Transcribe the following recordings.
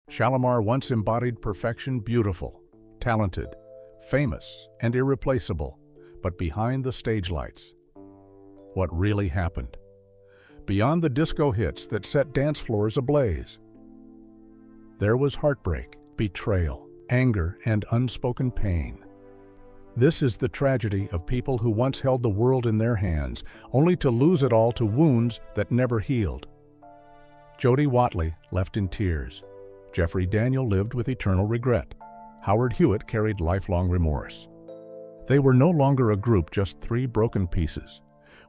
Shalamar once embodied perfection, beautiful, talented, famous, and irreplaceable, but behind the stage lights, what really happened? Beyond the disco hits that set dance floors ablaze, there was heartbreak, betrayal, anger, and unspoken pain. This is the tragedy of people who once held the world in their hands, only to lose it all to wounds that never healed. Jody Watley left in tears. Jeffrey Daniel lived with eternal regret. Howard Hewett carried lifelong remorse. They were no longer a group, just three broken pieces.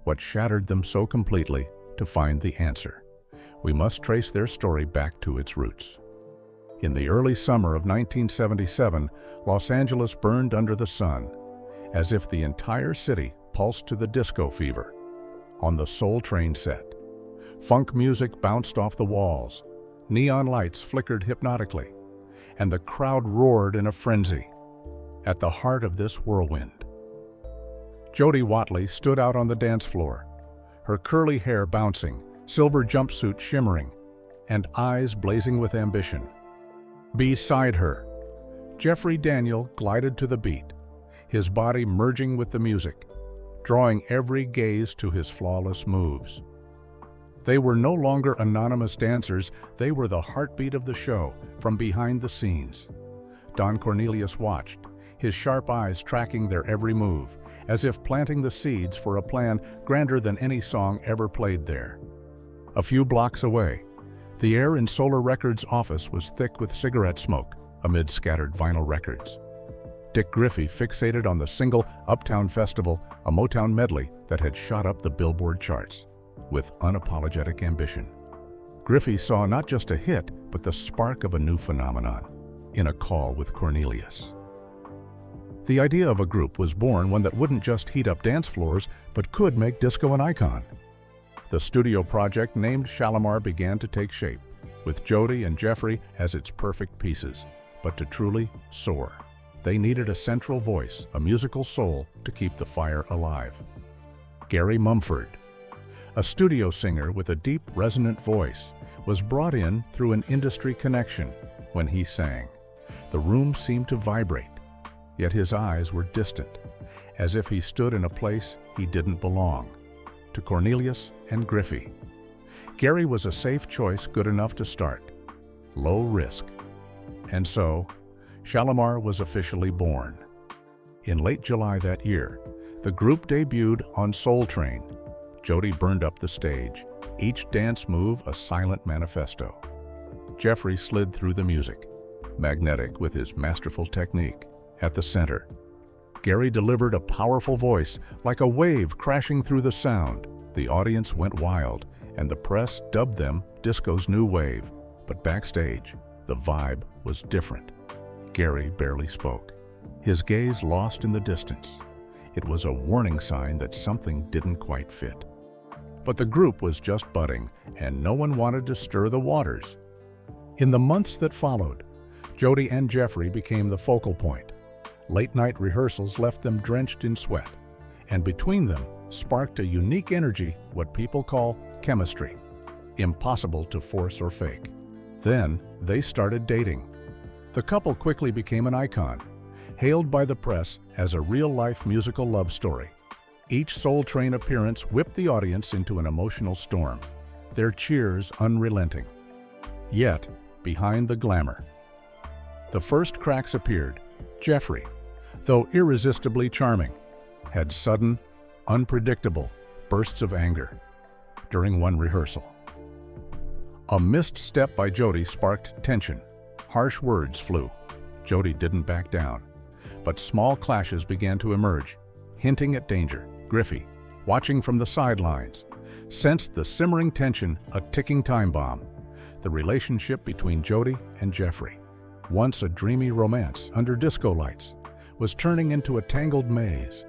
What shattered them so completely? To find the answer, we must trace their story back to its roots. In the early summer of 1977, Los Angeles burned under the sun, as if the entire city pulsed to the disco fever. On the Soul Train set, funk music bounced off the walls, neon lights flickered hypnotically, and the crowd roared in a frenzy. At the heart of this whirlwind, Jody Watley stood out on the dance floor, her curly hair bouncing, silver jumpsuit shimmering, and eyes blazing with ambition. Beside her, Jeffrey Daniel glided to the beat, his body merging with the music, drawing every gaze to his flawless moves. They were no longer anonymous dancers, they were the heartbeat of the show from behind the scenes. Don Cornelius watched, his sharp eyes tracking their every move, as if planting the seeds for a plan grander than any song ever played there. A few blocks away, the air in Solar Records' office was thick with cigarette smoke amid scattered vinyl records. Dick Griffey fixated on the single Uptown Festival, a Motown medley that had shot up the Billboard charts. With unapologetic ambition, Griffey saw not just a hit, but the spark of a new phenomenon in a call with Cornelius. The idea of a group was born, one that wouldn't just heat up dance floors, but could make disco an icon. The studio project named Shalamar began to take shape, with Jody and Jeffrey as its perfect pieces. But to truly soar, they needed a central voice, a musical soul, to keep the fire alive. Gary Mumford, a studio singer with a deep, resonant voice, was brought in through an industry connection. When he sang, the room seemed to vibrate, yet his eyes were distant, as if he stood in a place he didn't belong. To Cornelius and Griffey, Gary was a safe choice, good enough to start, low risk. And so, Shalamar was officially born. In late July that year, the group debuted on Soul Train. Jody burned up the stage, each dance move a silent manifesto. Jeffrey slid through the music, magnetic with his masterful technique. At the center, Gary delivered a powerful voice, like a wave crashing through the sound. The audience went wild, and the press dubbed them disco's new wave. But backstage, the vibe was different. Gary barely spoke, his gaze lost in the distance. It was a warning sign that something didn't quite fit. But the group was just budding, and no one wanted to stir the waters. In the months that followed, Jody and Jeffrey became the focal point. Late-night rehearsals left them drenched in sweat, and between them sparked a unique energy, what people call chemistry, impossible to force or fake. Then they started dating. The couple quickly became an icon, hailed by the press as a real-life musical love story. Each Soul Train appearance whipped the audience into an emotional storm, their cheers unrelenting. Yet, behind the glamour, the first cracks appeared. Jeffrey, though irresistibly charming, had sudden, unpredictable bursts of anger during one rehearsal. A missed step by Jody sparked tension. Harsh words flew. Jody didn't back down, but small clashes began to emerge, hinting at danger. Griffey, watching from the sidelines, sensed the simmering tension, a ticking time bomb. The relationship between Jody and Jeffrey, once a dreamy romance under disco lights, was turning into a tangled maze.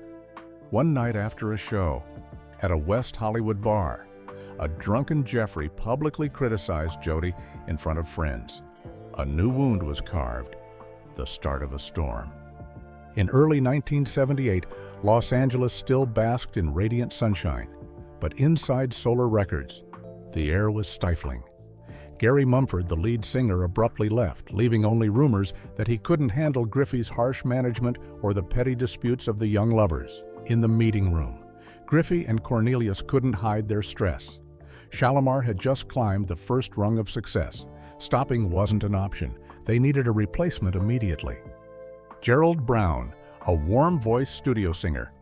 One night after a show, at a West Hollywood bar, a drunken Jeffrey publicly criticized Jody in front of friends. A new wound was carved, the start of a storm. In early 1978, Los Angeles still basked in radiant sunshine, but inside Solar Records, the air was stifling. Gary Mumford, the lead singer, abruptly left, leaving only rumors that he couldn't handle Griffey's harsh management or the petty disputes of the young lovers. In the meeting room, Griffey and Cornelius couldn't hide their stress. Shalamar had just climbed the first rung of success. Stopping wasn't an option. They needed a replacement immediately. Gerald Brown, a warm-voiced studio singer,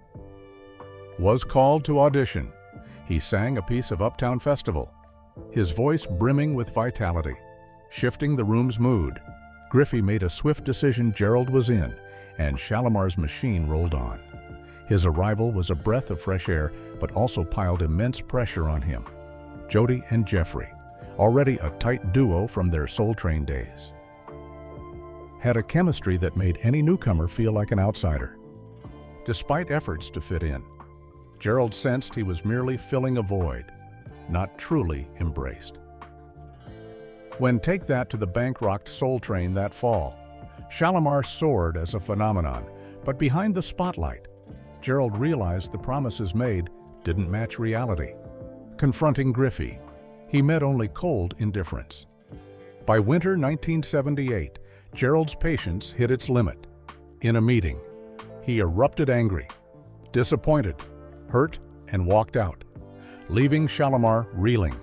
was called to audition. He sang a piece of Uptown Festival, his voice brimming with vitality, shifting the room's mood. Griffey made a swift decision. Gerald was in, and Shalamar's machine rolled on. His arrival was a breath of fresh air, but also piled immense pressure on him. Jody and Jeffrey, already a tight duo from their Soul Train days, had a chemistry that made any newcomer feel like an outsider. Despite efforts to fit in, Gerald sensed he was merely filling a void, not truly embraced. When Take That to the Bank rocked Soul Train that fall, Shalamar soared as a phenomenon, but behind the spotlight, Gerald realized the promises made didn't match reality. Confronting Griffey, he met only cold indifference. By winter 1978, Gerald's patience hit its limit. In a meeting, he erupted angry, disappointed, hurt, and walked out, leaving Shalamar reeling.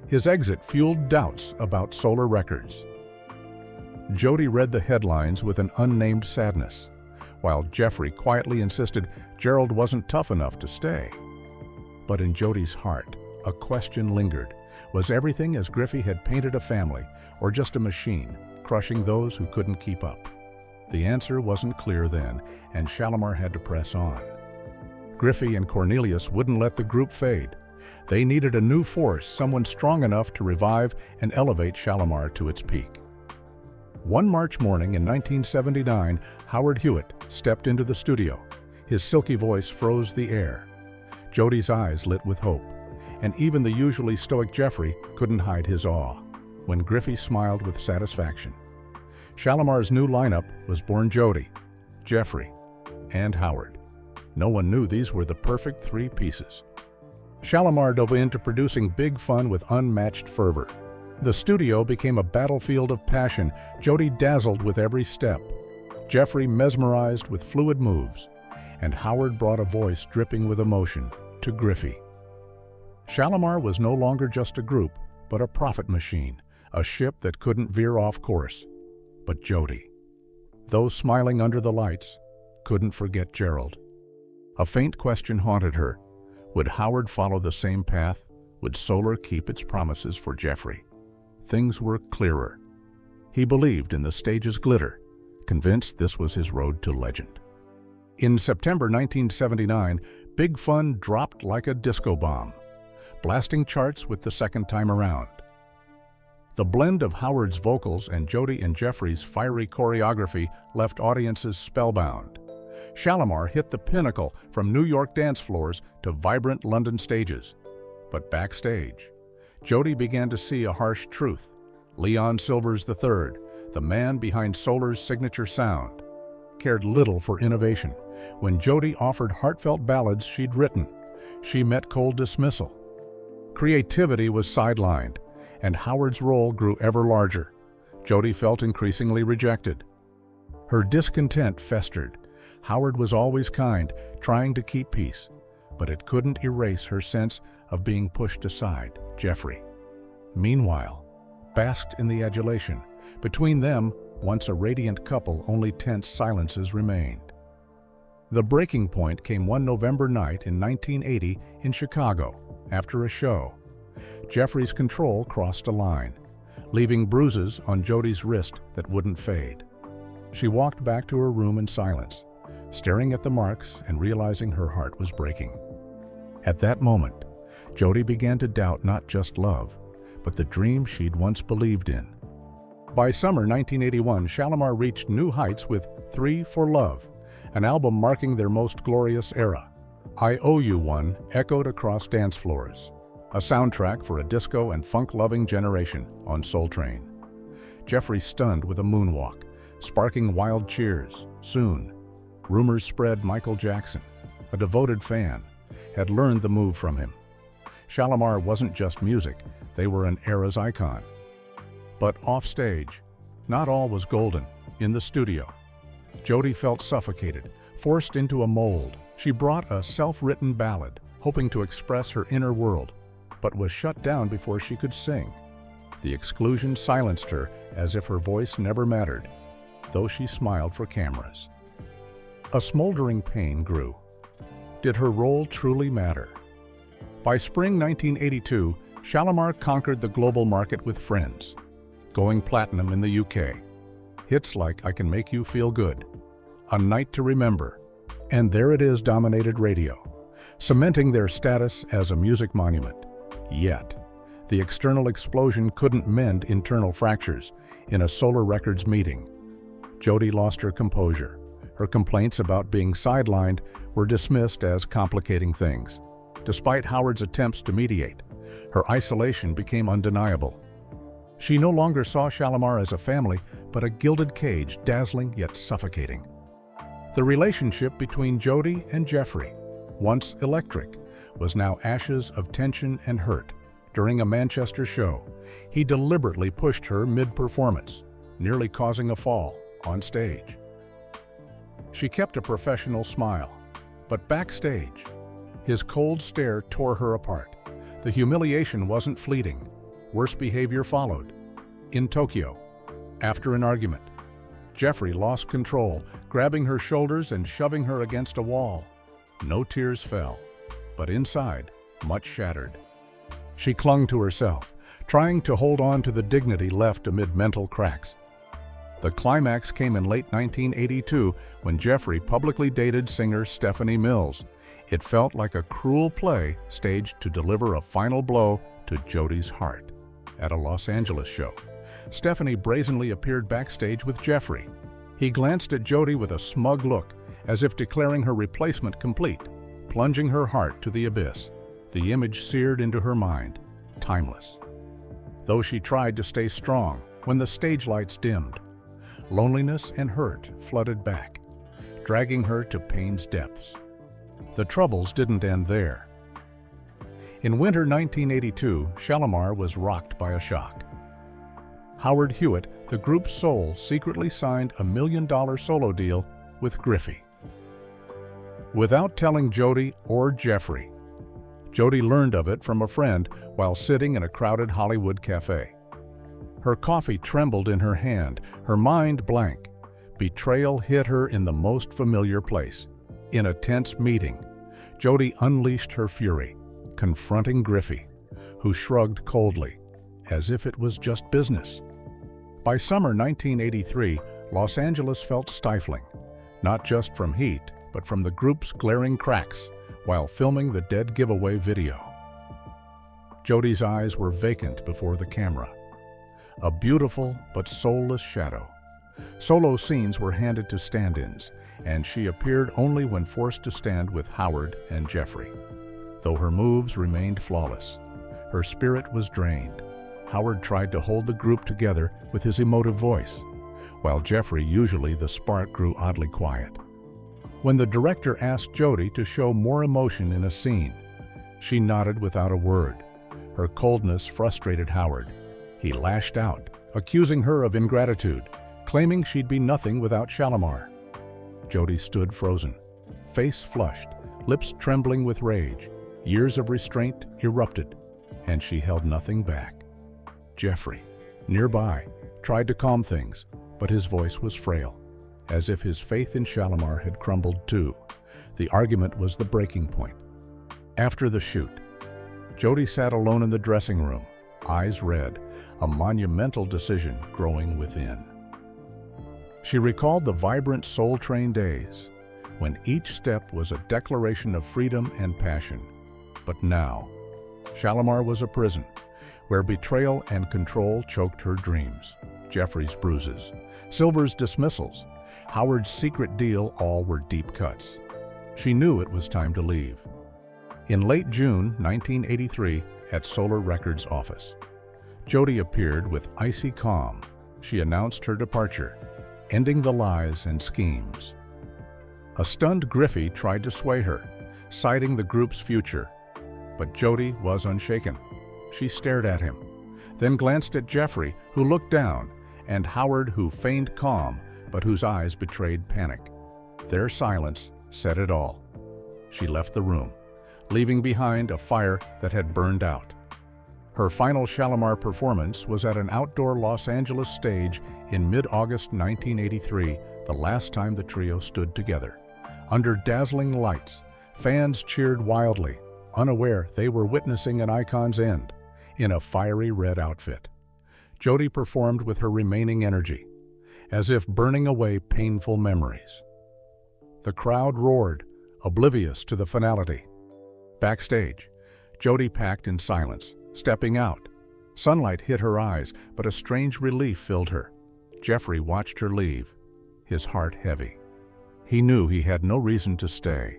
His exit fueled doubts about Solar Records. Jody read the headlines with an unnamed sadness, while Jeffrey quietly insisted Gerald wasn't tough enough to stay. But in Jody's heart, a question lingered. Was everything as Griffey had painted a family, or just a machine, crushing those who couldn't keep up? The answer wasn't clear then, and Shalamar had to press on. Griffey and Cornelius wouldn't let the group fade. They needed a new force, someone strong enough to revive and elevate Shalamar to its peak. One March morning in 1979, Howard Hewett stepped into the studio. His silky voice froze the air. Jody's eyes lit with hope, and even the usually stoic Jeffrey couldn't hide his awe when Griffey smiled with satisfaction. Shalamar's new lineup was born: Jody, Jeffrey, and Howard. No one knew these were the perfect three pieces. Shalamar dove into producing big fun with unmatched fervor. The studio became a battlefield of passion. Jody dazzled with every step, Jeffrey mesmerized with fluid moves, and Howard brought a voice dripping with emotion to Griffey. Shalamar was no longer just a group, but a profit machine, a ship that couldn't veer off course. But Jody, though smiling under the lights, couldn't forget Gerald. A faint question haunted her. Would Howard follow the same path? Would Solar keep its promises for Jeffrey? Things were clearer. He believed in the stage's glitter, convinced this was his road to legend. In September 1979, Big Fun dropped like a disco bomb, blasting charts with the second time around. The blend of Howard's vocals and Jody and Jeffrey's fiery choreography left audiences spellbound. Shalamar hit the pinnacle from New York dance floors to vibrant London stages. But backstage, Jody began to see a harsh truth. Leon Silvers III, the man behind Solar's signature sound, cared little for innovation. When Jody offered heartfelt ballads she'd written, she met cold dismissal. Creativity was sidelined, and Howard's role grew ever larger. Jody felt increasingly rejected. Her discontent festered. Howard was always kind, trying to keep peace, but it couldn't erase her sense of being pushed aside. Jeffrey, meanwhile, basked in the adulation. Between them, once a radiant couple, only tense silences remained. The breaking point came one November night in 1980 in Chicago, after a show. Jeffrey's control crossed a line, leaving bruises on Jody's wrist that wouldn't fade. She walked back to her room in silence, staring at the marks and realizing her heart was breaking. At that moment, Jody began to doubt not just love, but the dream she'd once believed in. By summer 1981, Shalamar reached new heights with 3 for Love, an album marking their most glorious era. I Owe You One echoed across dance floors, a soundtrack for a disco and funk-loving generation on Soul Train. Jeffrey stunned with a moonwalk, sparking wild cheers. Soon, rumors spread Michael Jackson, a devoted fan, had learned the move from him. Shalamar wasn't just music, they were an era's icon. But offstage, not all was golden. In the studio, Jody felt suffocated, forced into a mold. She brought a self-written ballad, hoping to express her inner world, but was shut down before she could sing. The exclusion silenced her as if her voice never mattered, though she smiled for cameras. A smoldering pain grew. Did her role truly matter? By spring 1982, Shalamar conquered the global market with Friends, going platinum in the UK. Hits like I Can Make You Feel Good, A Night to Remember, and There It Is dominated radio, cementing their status as a music monument. Yet, the external explosion couldn't mend internal fractures. In a Solar Records meeting, Jody lost her composure. Her complaints about being sidelined were dismissed as complicating things. Despite Howard's attempts to mediate, her isolation became undeniable. She no longer saw Shalamar as a family, but a gilded cage, dazzling yet suffocating. The relationship between Jody and Jeffrey, once electric, was now ashes of tension and hurt. During a Manchester show, he deliberately pushed her mid-performance, nearly causing a fall on stage. She kept a professional smile, but backstage, his cold stare tore her apart. The humiliation wasn't fleeting. Worse behavior followed. In Tokyo, after an argument, Jeffrey lost control, grabbing her shoulders and shoving her against a wall. No tears fell, but inside, much shattered. She clung to herself, trying to hold on to the dignity left amid mental cracks. The climax came in late 1982 when Jeffrey publicly dated singer Stephanie Mills. It felt like a cruel play staged to deliver a final blow to Jody's heart. At a Los Angeles show, Stephanie brazenly appeared backstage with Jeffrey. He glanced at Jody with a smug look, as if declaring her replacement complete, plunging her heart to the abyss. The image seared into her mind, timeless. Though she tried to stay strong when the stage lights dimmed, loneliness and hurt flooded back, dragging her to pain's depths. The troubles didn't end there. In winter 1982, Shalamar was rocked by a shock. Howard Hewett, the group's soul, secretly signed a $1 million solo deal with Griffey. Without telling Jody or Jeffrey, Jody learned of it from a friend while sitting in a crowded Hollywood cafe. Her coffee trembled in her hand, her mind blank. Betrayal hit her in the most familiar place. In a tense meeting, Jody unleashed her fury, confronting Griffey, who shrugged coldly, as if it was just business. By summer 1983, Los Angeles felt stifling, not just from heat, but from the group's glaring cracks while filming the Dead Giveaway video. Jody's eyes were vacant before the camera, a beautiful but soulless shadow. Solo scenes were handed to stand-ins, and she appeared only when forced to stand with Howard and Jeffrey. Though her moves remained flawless, her spirit was drained. Howard tried to hold the group together with his emotive voice, while Jeffrey, usually the spark, grew oddly quiet. When the director asked Jody to show more emotion in a scene, she nodded without a word. Her coldness frustrated Howard. He lashed out, accusing her of ingratitude, claiming she'd be nothing without Shalamar. Jody stood frozen, face flushed, lips trembling with rage. Years of restraint erupted, and she held nothing back. Jeffrey, nearby, tried to calm things, but his voice was frail, as if his faith in Shalamar had crumbled too. The argument was the breaking point. After the shoot, Jody sat alone in the dressing room, eyes red, a monumental decision growing within. She recalled the vibrant Soul Train days, when each step was a declaration of freedom and passion. But now, Shalamar was a prison, where betrayal and control choked her dreams. Jeffrey's bruises, Silver's dismissals, Howard's secret deal, all were deep cuts. She knew it was time to leave. In late June 1983, at Solar Records' office, Jody appeared with icy calm. She announced her departure, ending the lies and schemes. A stunned Griffey tried to sway her, citing the group's future, but Jody was unshaken. She stared at him, then glanced at Jeffrey, who looked down, and Howard, who feigned calm, but whose eyes betrayed panic. Their silence said it all. She left the room, leaving behind a fire that had burned out. Her final Shalamar performance was at an outdoor Los Angeles stage in mid-August 1983, the last time the trio stood together. Under dazzling lights, fans cheered wildly, unaware they were witnessing an icon's end, in a fiery red outfit. Jody performed with her remaining energy, as if burning away painful memories. The crowd roared, oblivious to the finality. Backstage, Jody packed in silence, stepping out. Sunlight hit her eyes, but a strange relief filled her. Jeffrey watched her leave, his heart heavy. He knew he had no reason to stay.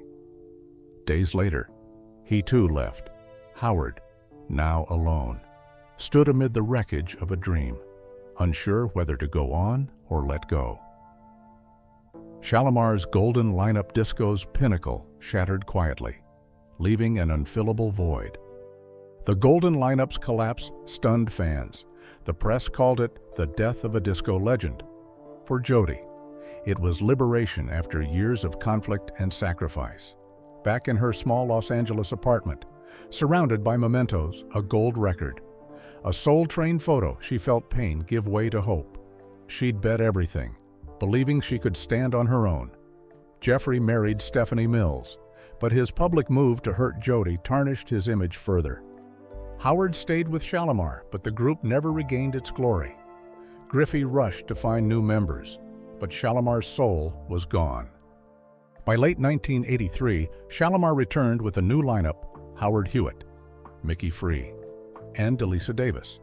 Days later, he too left. Howard, now alone, stood amid the wreckage of a dream, unsure whether to go on or let go. Shalamar's golden lineup disco's pinnacle shattered quietly, leaving an unfillable void. The golden lineup's collapse stunned fans. The press called it the death of a disco legend. For Jody, it was liberation after years of conflict and sacrifice. Back in her small Los Angeles apartment, surrounded by mementos, a gold record, a soul-train photo, she felt pain give way to hope. She'd bet everything, believing she could stand on her own. Jeffrey married Stephanie Mills, but his public move to hurt Jody tarnished his image further. Howard stayed with Shalamar, but the group never regained its glory. Griffey rushed to find new members, but Shalamar's soul was gone. By late 1983, Shalamar returned with a new lineup: Howard Hewett, Mickey Free, and Delisa Davis.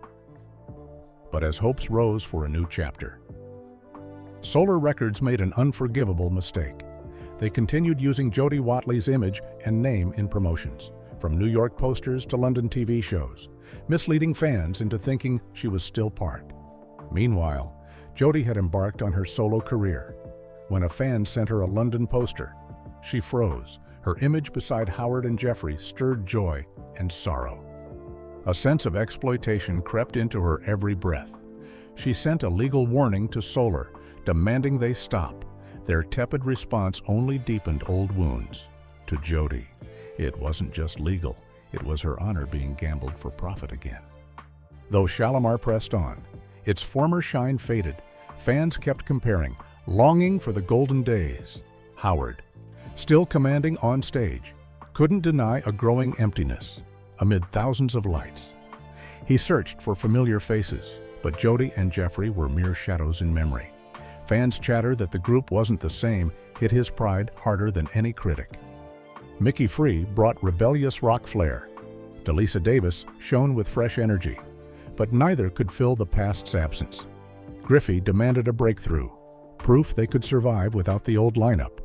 But as hopes rose for a new chapter, Solar Records made an unforgivable mistake. They continued using Jody Watley's image and name in promotions, from New York posters to London TV shows, misleading fans into thinking she was still part. Meanwhile, Jody had embarked on her solo career. When a fan sent her a London poster, she froze. Her image beside Howard and Jeffrey stirred joy and sorrow. A sense of exploitation crept into her every breath. She sent a legal warning to Solar, demanding they stop. Their tepid response only deepened old wounds. To Jody, it wasn't just legal, it was her honor being gambled for profit again. Though Shalamar pressed on, its former shine faded. Fans kept comparing, longing for the golden days. Howard, still commanding on stage, couldn't deny a growing emptiness amid thousands of lights. He searched for familiar faces, but Jody and Jeffrey were mere shadows in memory. Fans' chatter that the group wasn't the same hit his pride harder than any critic. Mickey Free brought rebellious rock flair. Delisa Davis shone with fresh energy, but neither could fill the past's absence. Griffey demanded a breakthrough, proof they could survive without the old lineup.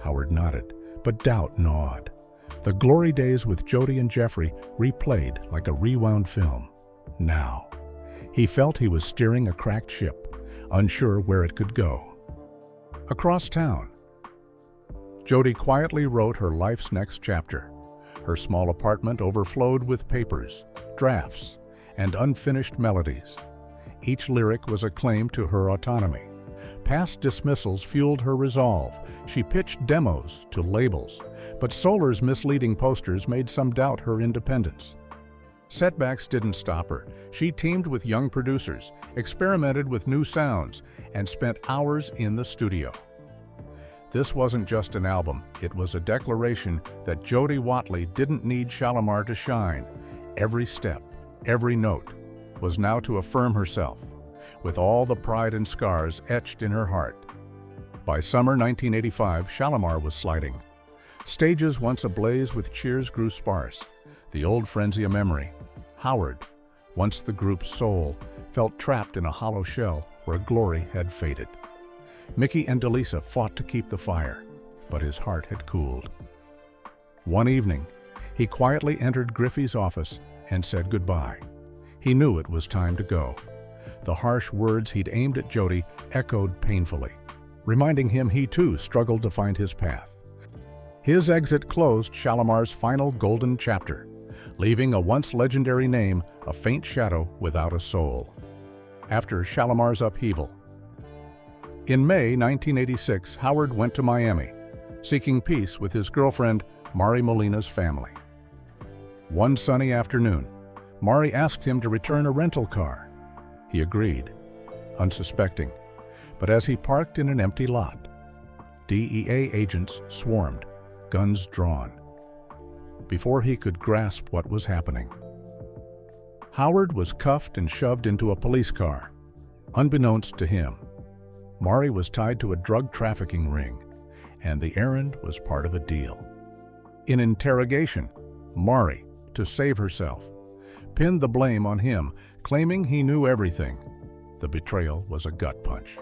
Howard nodded, but doubt gnawed. The glory days with Jody and Jeffrey replayed like a rewound film. Now, he felt he was steering a cracked ship, unsure where it could go. Across town, Jody quietly wrote her life's next chapter. Her small apartment overflowed with papers, drafts, and unfinished melodies. Each lyric was a claim to her autonomy. Past dismissals fueled her resolve. She pitched demos to labels, but Solar's misleading posters made some doubt her independence. Setbacks didn't stop her. She teamed with young producers, experimented with new sounds, and spent hours in the studio. This wasn't just an album, it was a declaration that Jody Watley didn't need Shalamar to shine. Every step, every note, was now to affirm herself, with all the pride and scars etched in her heart. By summer 1985, Shalamar was sliding. Stages once ablaze with cheers grew sparse, the old frenzy a memory. Howard, once the group's soul, felt trapped in a hollow shell where glory had faded. Mickey and Delisa fought to keep the fire, but his heart had cooled. One evening, he quietly entered Griffey's office and said goodbye. He knew it was time to go. The harsh words he'd aimed at Jody echoed painfully, reminding him he too struggled to find his path. His exit closed Shalamar's final golden chapter, leaving a once legendary name a faint shadow without a soul. After Shalamar's upheaval. In May 1986, Howard went to Miami, seeking peace with his girlfriend, Mari Molina's family. One sunny afternoon, Mari asked him to return a rental car. He agreed, unsuspecting, but as he parked in an empty lot, DEA agents swarmed, guns drawn. Before he could grasp what was happening, Howard was cuffed and shoved into a police car. Unbeknownst to him, Mari was tied to a drug trafficking ring, and the errand was part of a deal. In interrogation, Mari, to save herself, pinned the blame on him, claiming he knew everything. The betrayal was a gut punch.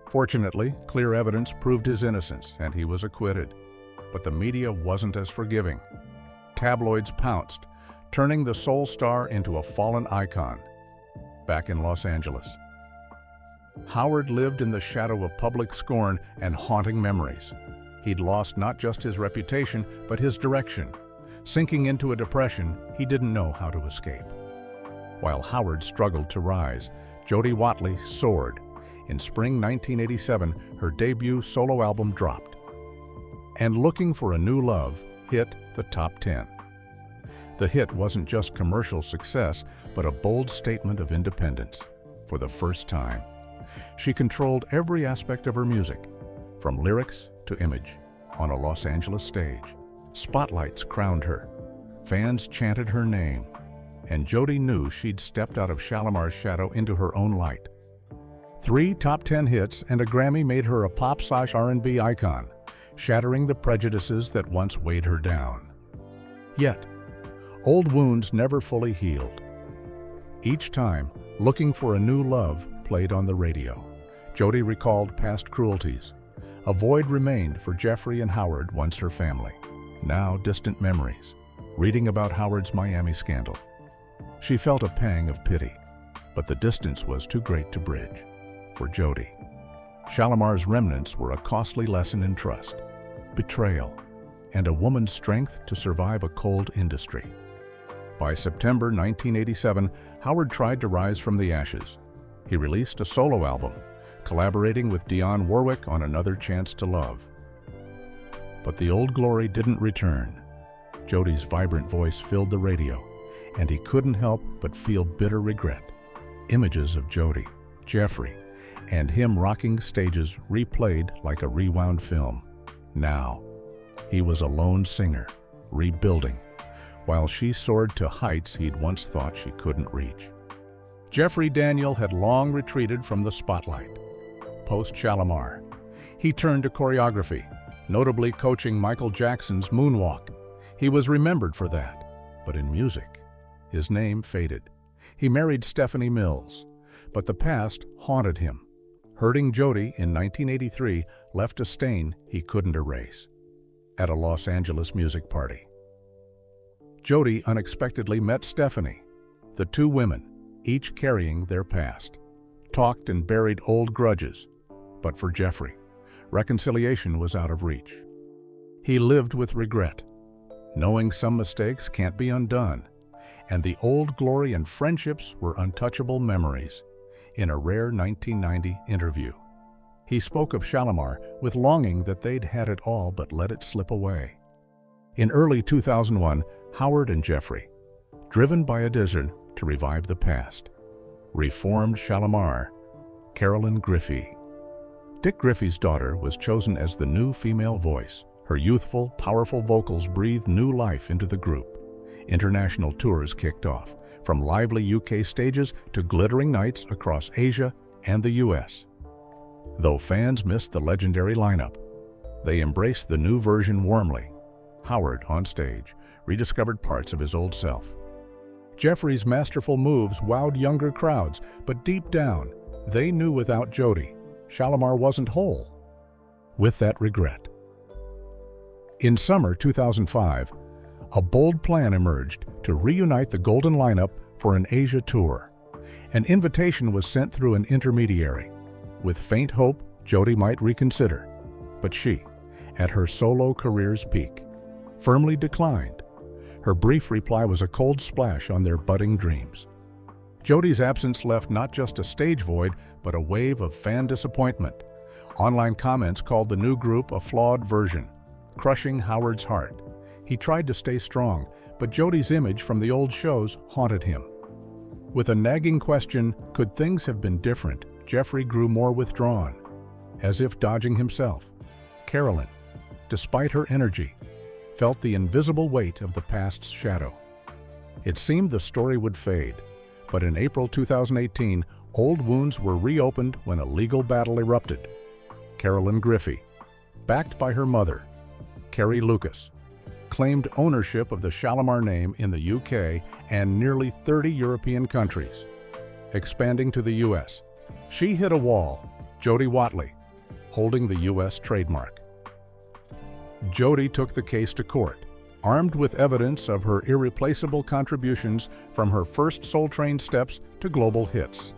Fortunately, clear evidence proved his innocence, and he was acquitted. But the media wasn't as forgiving. Tabloids pounced, turning the soul star into a fallen icon. Back in Los Angeles, Howard lived in the shadow of public scorn and haunting memories. He'd lost not just his reputation, but his direction, sinking into a depression he didn't know how to escape. While Howard struggled to rise, Jody Watley soared. In spring 1987, her debut solo album dropped. And Looking for a New Love hit the top 10. The hit wasn't just commercial success, but a bold statement of independence. For the first time, she controlled every aspect of her music, from lyrics to image, on a Los Angeles stage. Spotlights crowned her, fans chanted her name, and Jody knew she'd stepped out of Shalamar's shadow into her own light. 3 top 10 hits and a Grammy made her a pop/R&B icon, shattering the prejudices that once weighed her down. Yet, old wounds never fully healed. Each time, Looking for a New Love played on the radio, Jody recalled past cruelties. A void remained for Jeffrey and Howard, once her family. Now distant memories, reading about Howard's Miami scandal. She felt a pang of pity, but the distance was too great to bridge. For Jody, Shalamar's remnants were a costly lesson in trust, betrayal, and a woman's strength to survive a cold industry. By September 1987, Howard tried to rise from the ashes. He released a solo album, collaborating with Dionne Warwick on Another Chance to Love. But the old glory didn't return. Jody's vibrant voice filled the radio, and he couldn't help but feel bitter regret. Images of Jody, Jeffrey, and him rocking stages replayed like a rewound film. Now, he was a lone singer, rebuilding, while she soared to heights he'd once thought she couldn't reach. Jeffrey Daniel had long retreated from the spotlight. Post-Shalamar, he turned to choreography, notably coaching Michael Jackson's Moonwalk. He was remembered for that, but in music, his name faded. He married Stephanie Mills, but the past haunted him. Hurting Jody in 1983 left a stain he couldn't erase. At a Los Angeles music party, Jody unexpectedly met Stephanie. The two women, each carrying their past, talked and buried old grudges. But for Jeffrey, reconciliation was out of reach. He lived with regret, knowing some mistakes can't be undone, and the old glory and friendships were untouchable memories. In a rare 1990 interview, he spoke of Shalamar with longing that they'd had it all but let it slip away. In early 2001, Howard and Jeffrey, driven by a desire to revive the past, reformed Shalamar. Carolyn Griffey, Dick Griffey's daughter, was chosen as the new female voice. Her youthful, powerful vocals breathed new life into the group. International tours kicked off, from lively UK stages to glittering nights across Asia and the US. Though fans missed the legendary lineup, they embraced the new version warmly. Howard, on stage, rediscovered parts of his old self. Jeffrey's masterful moves wowed younger crowds, but deep down, they knew without Jody, Shalamar wasn't whole. With that regret, in summer 2005, a bold plan emerged to reunite the golden lineup for an Asia tour. An invitation was sent through an intermediary, with faint hope Jody might reconsider. But she, at her solo career's peak, firmly declined. Her brief reply was a cold splash on their budding dreams. Jody's absence left not just a stage void, but a wave of fan disappointment. Online comments called the new group a flawed version, crushing Howard's heart. He tried to stay strong, but Jody's image from the old shows haunted him. With a nagging question, could things have been different, Jeffrey grew more withdrawn, as if dodging himself. Carolyn, despite her energy, felt the invisible weight of the past's shadow. It seemed the story would fade, but in April 2018, old wounds were reopened when a legal battle erupted. Carolyn Griffey, backed by her mother, Carrie Lucas, claimed ownership of the Shalamar name in the UK and nearly 30 European countries. Expanding to the US, she hit a wall, Jody Watley, holding the US trademark. Jody took the case to court, armed with evidence of her irreplaceable contributions from her first Soul Train steps to global hits.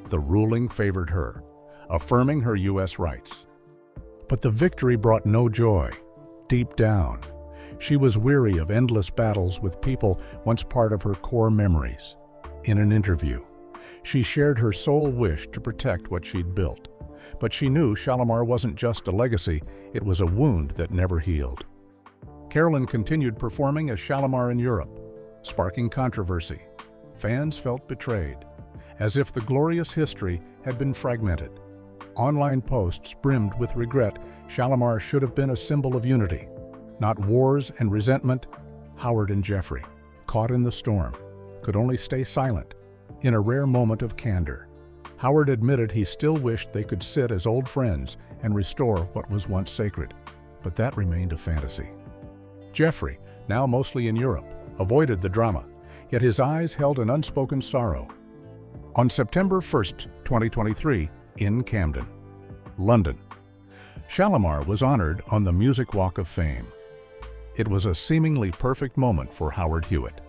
The ruling favored her, affirming her US rights. But the victory brought no joy. Deep down, she was weary of endless battles with people once part of her core memories. In an interview, she shared her sole wish to protect what she'd built. But she knew Shalamar wasn't just a legacy, it was a wound that never healed. Carolyn continued performing as Shalamar in Europe, sparking controversy. Fans felt betrayed, as if the glorious history had been fragmented. Online posts brimmed with regret. Shalamar should have been a symbol of unity, not wars and resentment. Howard and Jeffrey, caught in the storm, could only stay silent. In a rare moment of candor, Howard admitted he still wished they could sit as old friends and restore what was once sacred, but that remained a fantasy. Jeffrey, now mostly in Europe, avoided the drama, yet his eyes held an unspoken sorrow. On September 1st, 2023, in Camden, London, Shalamar was honored on the Music Walk of Fame. It was a seemingly perfect moment for Howard Hewett,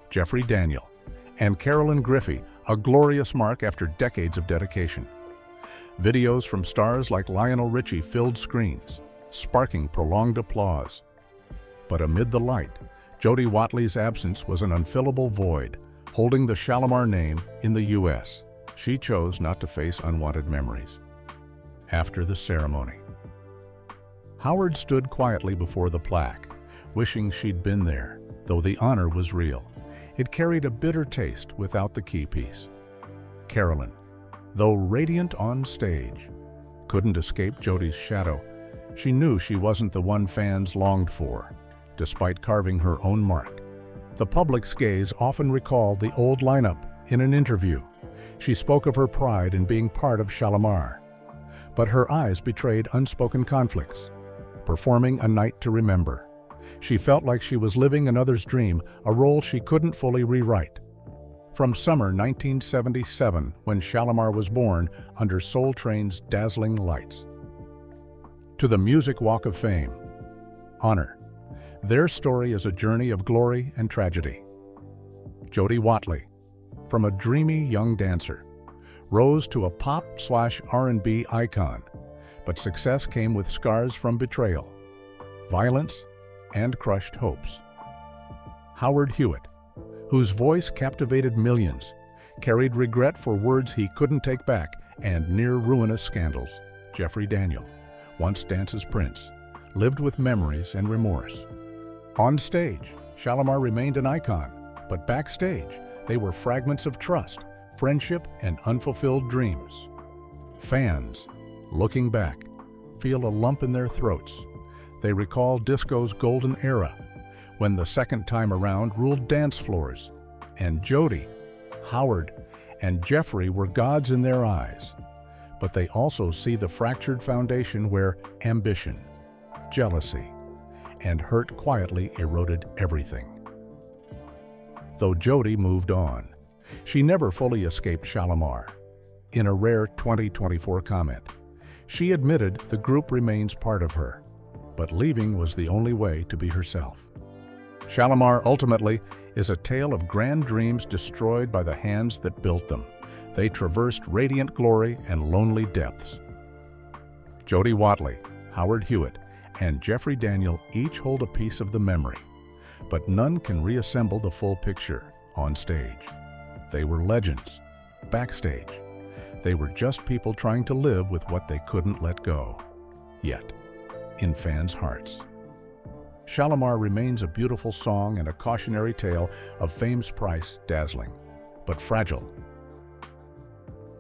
Jeffrey Daniel, and Carolyn Griffey, a glorious mark after decades of dedication. Videos from stars like Lionel Richie filled screens, sparking prolonged applause. But amid the light, Jody Watley's absence was an unfillable void, holding the Shalamar name in the US. She chose not to face unwanted memories. After the ceremony, Howard stood quietly before the plaque, wishing she'd been there, though the honor was real. It carried a bitter taste without the key piece. Carolyn, though radiant on stage, couldn't escape Jody's shadow. She knew she wasn't the one fans longed for, despite carving her own mark. The public's gaze often recalled the old lineup. In an interview, she spoke of her pride in being part of Shalamar, but her eyes betrayed unspoken conflicts. Performing A Night to Remember, she felt like she was living another's dream, a role she couldn't fully rewrite. From summer 1977, when Shalamar was born under Soul Train's dazzling lights, to the Music Walk of Fame, honor, their story is a journey of glory and tragedy. Jody Watley, from a dreamy young dancer, rose to a pop/R&B icon, but success came with scars from betrayal, violence, and crushed hopes. Howard Hewett, whose voice captivated millions, carried regret for words he couldn't take back and near-ruinous scandals. Jeffrey Daniel, once dance's prince, lived with memories and remorse. On stage, Shalamar remained an icon, but backstage, they were fragments of trust, friendship, and unfulfilled dreams. Fans, looking back, feel a lump in their throats. They recall disco's golden era, when the second time around ruled dance floors, and Jody, Howard, and Jeffrey were gods in their eyes. But they also see the fractured foundation where ambition, jealousy, and hurt quietly eroded everything. Though Jody moved on, she never fully escaped Shalamar. In a rare 2024 comment, she admitted the group remains part of her, but leaving was the only way to be herself. Shalamar ultimately is a tale of grand dreams destroyed by the hands that built them. They traversed radiant glory and lonely depths. Jody Watley, Howard Hewett, and Jeffrey Daniel each hold a piece of the memory, But none can reassemble the full picture on stage. They were legends. Backstage, they were just people trying to live with what they couldn't let go. Yet, in fans' hearts. Shalamar remains a beautiful song and a cautionary tale of fame's price dazzling, but fragile.